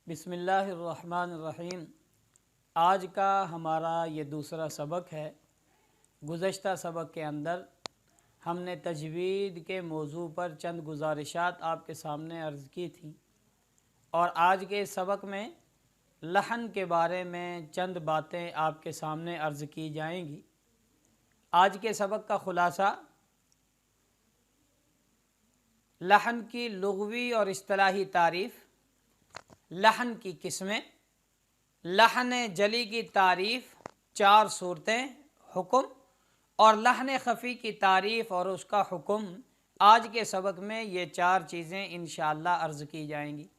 बिस्मिल्लाहिर्रहमानिर्रहीम। आज का हमारा ये दूसरा सबक है। गुज़श्ता सबक के अंदर हमने तजवीद के मौजू पर चंद गुजारिशात आपके सामने अर्ज़ की थी और आज के सबक में लहन के बारे में चंद बातें आपके सामने अर्ज़ की जाएंगी। आज के सबक का ख़ुलासा लहन की लुग़वी और इस्तिलाही तारीफ़, लहन की किस्में, लहन जली की तारीफ़, चार सूरतें, हुक्म और लहन ख़फ़ी की तारीफ़ और उसका हुक्म। आज के सबक में ये चार चीज़ें इंशाअल्लाह अर्ज़ की जाएंगी।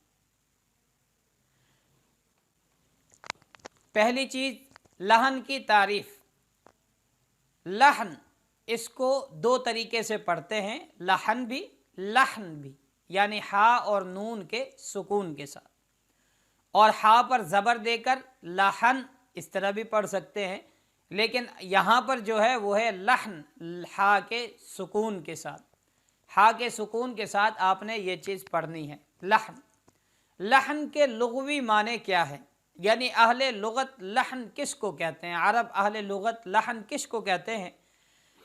पहली चीज़, लहन की तारीफ़। लहन इसको दो तरीके से पढ़ते हैं, लहन भी, यानी हा और नून के सुकून के साथ, और हा पर ज़बर देकर लहन इस तरह भी पढ़ सकते हैं, लेकिन यहाँ पर जो है वो है लहन, हा के सुकून के साथ। हा के सुकून के साथ आपने ये चीज़ पढ़नी है, लहन। लहन के लुग़वी माने क्या है, यानी अहले लुग़त लहन किसको कहते हैं, अरब अहले लुग़त लहन किसको कहते हैं।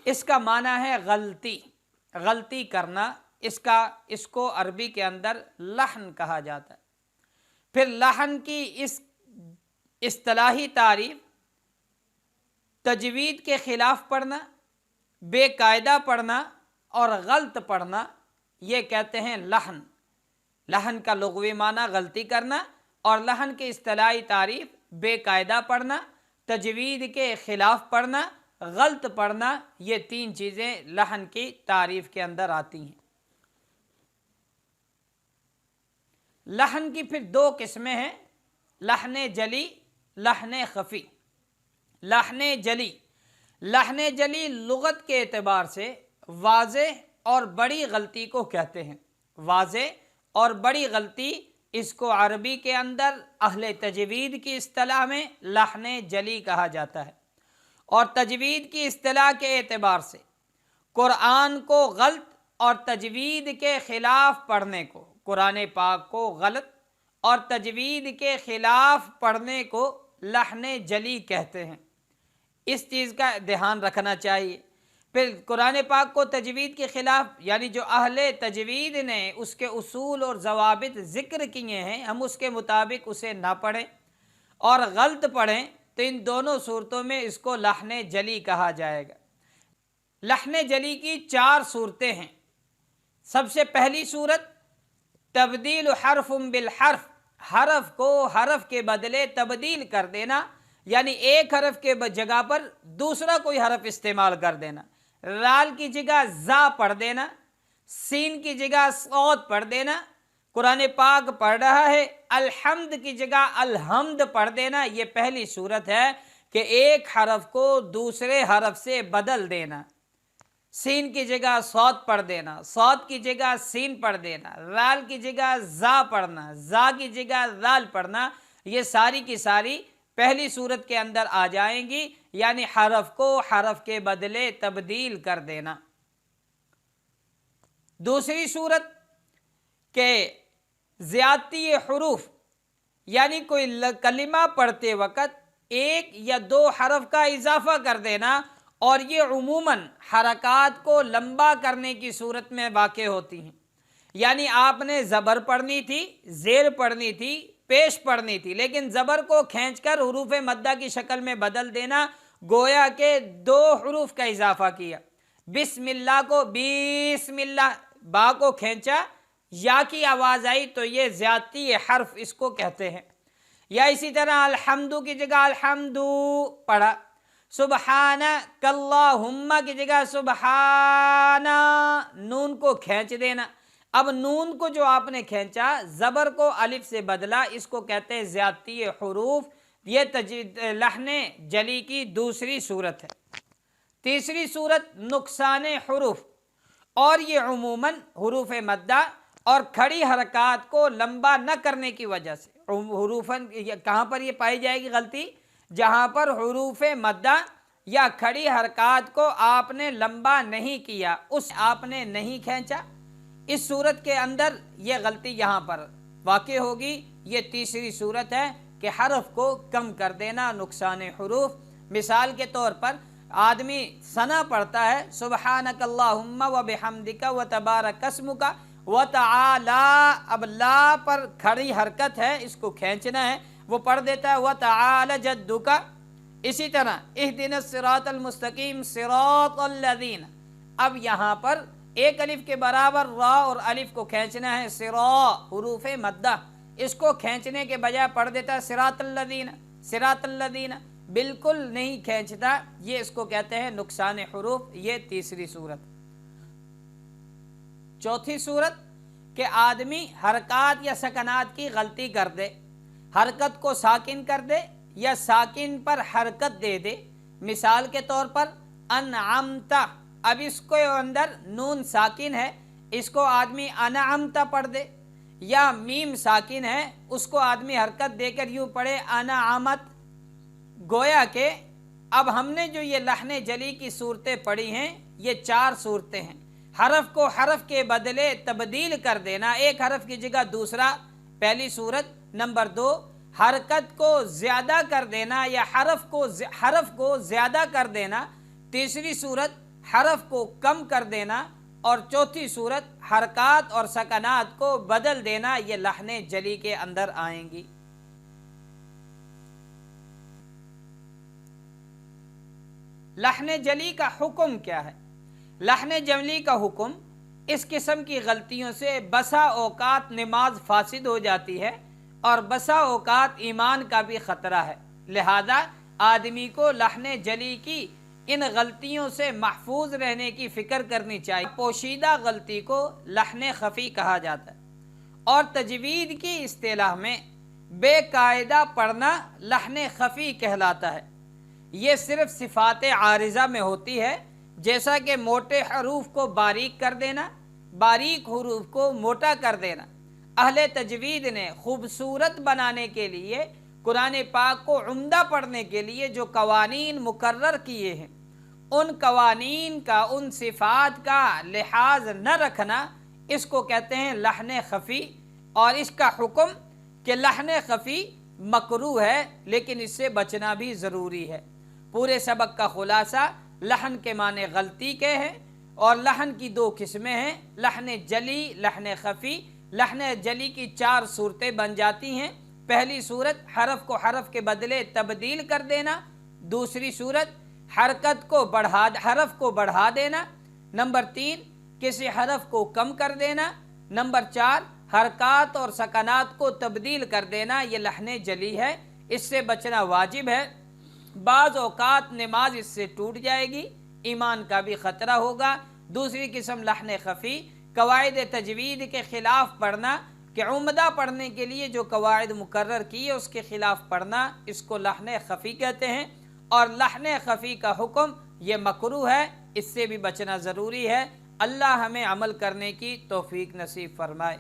इसका माना है गलती करना। इसको अरबी के अंदर लहन कहा जाता है। फिर लहन की इस इस्तिलाही तारीफ़, तजवीद के ख़िलाफ़ पढ़ना, बेकायदा पढ़ना और गलत पढ़ना, ये कहते हैं लहन। लहन का लुग़वी माना गलती करना और लहन की इस्तिलाही तारीफ़ बेकायदा पढ़ना, तजवीद के ख़िलाफ़ पढ़ना, गलत पढ़ना, ये तीन चीज़ें लहन की तारीफ़ के अंदर आती हैं। लहन की फिर दो किस्में हैं, लहन जली, लहन ख़फ़ी। लहन जली लुग़त के एतबार से वाज़ेह और बड़ी गलती को कहते हैं। वाज़ेह और बड़ी गलती, इसको अरबी के अंदर अहले तजवीद की इस्तिलाह में लहन जली कहा जाता है। और तजवीद की इस्तिलाह के एतबार से कुरान को गलत और तजवीद के ख़िलाफ़ पढ़ने को, कुरान पाक को गलत और तजवीद के ख़िलाफ़ पढ़ने को लहन जली कहते हैं। इस चीज़ का ध्यान रखना चाहिए। फिर कुरान पाक को तजवीद के ख़िलाफ़, यानी जो अहले तजवीद ने उसके उसूल और ज़वाबित ज़िक्र किए हैं, हम उसके मुताबिक उसे ना पढ़ें और गलत पढ़ें, तो इन दोनों सूरतों में इसको लहन जली कहा जाएगा। लहन जली की चार सूरतें हैं। सबसे पहली सूरत तब्दील हर्फ़ुम बिल हर्फ़, हरफ को हरफ के बदले तब्दील कर देना, यानी एक हरफ के जगह पर दूसरा कोई हरफ इस्तेमाल कर देना। लाल की जगह जा पढ़ देना, सीन की जगह सौद पढ़ देना। कुरान पाक पढ़ रहा है, अलहम्द की जगह अलहम्द पढ़ देना। ये पहली सूरत है कि एक हरफ को दूसरे हरफ से बदल देना। सीन की जगह सौद पढ़ देना, सौद की जगह सीन पढ़ देना, लाल की जगह जा पढ़ना, जा की जगह लाल पढ़ना, ये सारी की सारी पहली सूरत के अंदर आ जाएंगी, यानी हरफ को हरफ के बदले तब्दील कर देना। दूसरी सूरत के ज़्यादती हुरूफ, यानी कोई कलिमा पढ़ते वक़्त एक या दो हरफ का इजाफा कर देना, और ये उमूमन हरकात को लंबा करने की सूरत में वाक़े होती हैं। यानी आपने ज़बर पढ़नी थी, ज़ेर पढ़नी थी, पेश पढ़नी थी, लेकिन ज़बर को खींचकर हुरूफ मद्दा की शक्ल में बदल देना, गोया के दो हुरूफ का इजाफा किया। बिस्मिल्लाह को बिस्मिल्लाह, बा को खींचा, या की आवाज़ आई, तो ये ज़्यादती हर्फ इसको कहते हैं। या इसी तरह अलहम्दु की जगह अलहम्दु पढ़ा, सुबहानकल्लाहुम्मा की जगह सुबहाना, नून को खींच देना। अब नून को जो आपने खींचा, ज़बर को अलिफ से बदला, इसको कहते हैं ज़्यादती हुरूफ। ये लहन जली की दूसरी सूरत है। तीसरी सूरत नुकसान हुरूफ, और ये उमूमन हुरूफ मद्दा और खड़ी हरकात को लंबा न करने की वजह से। हुरूफन कहाँ पर ये पाई जाएगी गलती, जहाँ पर हुरूफ मद्दा या खड़ी हरकात को आपने लंबा नहीं किया, उस आपने नहीं खींचा, इस सूरत के अंदर ये गलती यहाँ पर वाक़ई होगी। ये तीसरी सूरत है कि हरफ को कम कर देना, नुकसान हुरूफ। मिसाल के तौर पर आदमी सना पढ़ता है, सुबहानकल्लाहुम्मा व बिहम्दिका व तबारक अस्मुका व तआला, अब ला पर खड़ी हरकत है, इसको खींचना है, वो पढ़ देता है व तआला जद्दुका। इसी तरह इहदिनस सिरातल मुस्तकीम सिरातल लज़ीना, अब यहाँ पर एक अलिफ के बराबर रा और अलिफ को खींचना है, सिरा हुरूफ मद्दा, इसको खींचने के बजाय पढ़ देता है सिरातल लज़ीना, सिरातल लज़ीना, बिल्कुल नहीं खींचता, ये इसको कहते हैं नुकसान हुरूफ। ये तीसरी सूरत। चौथी सूरत कि आदमी हरकत या सकनात की गलती कर दे, हरकत को साकिन कर दे या साकिन पर हरकत दे दे। मिसाल के तौर पर अनअमता, अब इसको अंदर नून साकिन है, इसको आदमी अनअमता पढ़ दे, या मीम साकिन है, उसको आदमी हरकत देकर यूँ पढ़े अनअमत। गोया के अब हमने जो ये लहने जली की सूरतें पढ़ी हैं, ये 4 सूरतें हैं। हरफ को हरफ के बदले तब्दील कर देना, एक हरफ की जगह दूसरा, पहली सूरत। नंबर 2, हरकत को ज़्यादा कर देना या हरफ को ज़्यादा कर देना। तीसरी सूरत, हरफ को कम कर देना। और चौथी सूरत, हरकत और सकनात को बदल देना। ये लहने जली के अंदर आएंगी। लहने जली का हुक्म क्या है? लहने जली का हुक्म, इस किस्म की गलतियों से बसा औकात नमाज फासिद हो जाती है और बसा औकात ईमान का भी ख़तरा है। लिहाजा आदमी को लहने जली की इन गलतियों से महफूज रहने की फ़िक्र करनी चाहिए। पोशीदा गलती को लहने खफ़ी कहा जाता है और तजवीद की इस्तिलाह में बेकायदा पढ़ना लहने खफ़ी कहलाता है। ये सिर्फ सिफ़ात आरिज़ा में होती है, जैसा कि मोटे हरूफ को बारीक कर देना, बारीक हुरूफ को मोटा कर देना। अहले तजवीद ने खूबसूरत बनाने के लिए, कुरान पाक को उम्दा पढ़ने के लिए जो कवानीन मुकर्रर किए हैं, उन कवानीन का, उन सिफ़ात का लिहाज न रखना, इसको कहते हैं लहने खफ़ी। और इसका हुक्म कि लहने खफ़ी मकरूह है, लेकिन इससे बचना भी ज़रूरी है। पूरे सबक का खुलासा लहन के माने गलती के हैं और लहन की 2 किस्में हैं, लहने जली, लहने खफ़ी। लहने जली की 4 सूरतें बन जाती हैं। पहली सूरत, हरफ को हरफ के बदले तब्दील कर देना। दूसरी सूरत, हरकत को हरफ को बढ़ा देना। नंबर 3, किसी हरफ को कम कर देना। नंबर 4, हरकत और सकनात को तब्दील कर देना। ये लहने जली है, इससे बचना वाजिब है। बाज़ औक़ात नमाज इससे टूट जाएगी, ईमान का भी ख़तरा होगा। दूसरी किस्म लहने खफ़ी, कवायद तजवीद के ख़िलाफ़ पढ़ना, कि उम्दा पढ़ने के लिए जो कवायद मुकर्रर की है उसके ख़िलाफ़ पढ़ना, इसको लहने खफ़ी कहते हैं। और लहने खफ़ी का हुक्म ये मकरूह है, इससे भी बचना ज़रूरी है। अल्लाह हमें अमल करने की तौफ़ीक नसीब फरमाए।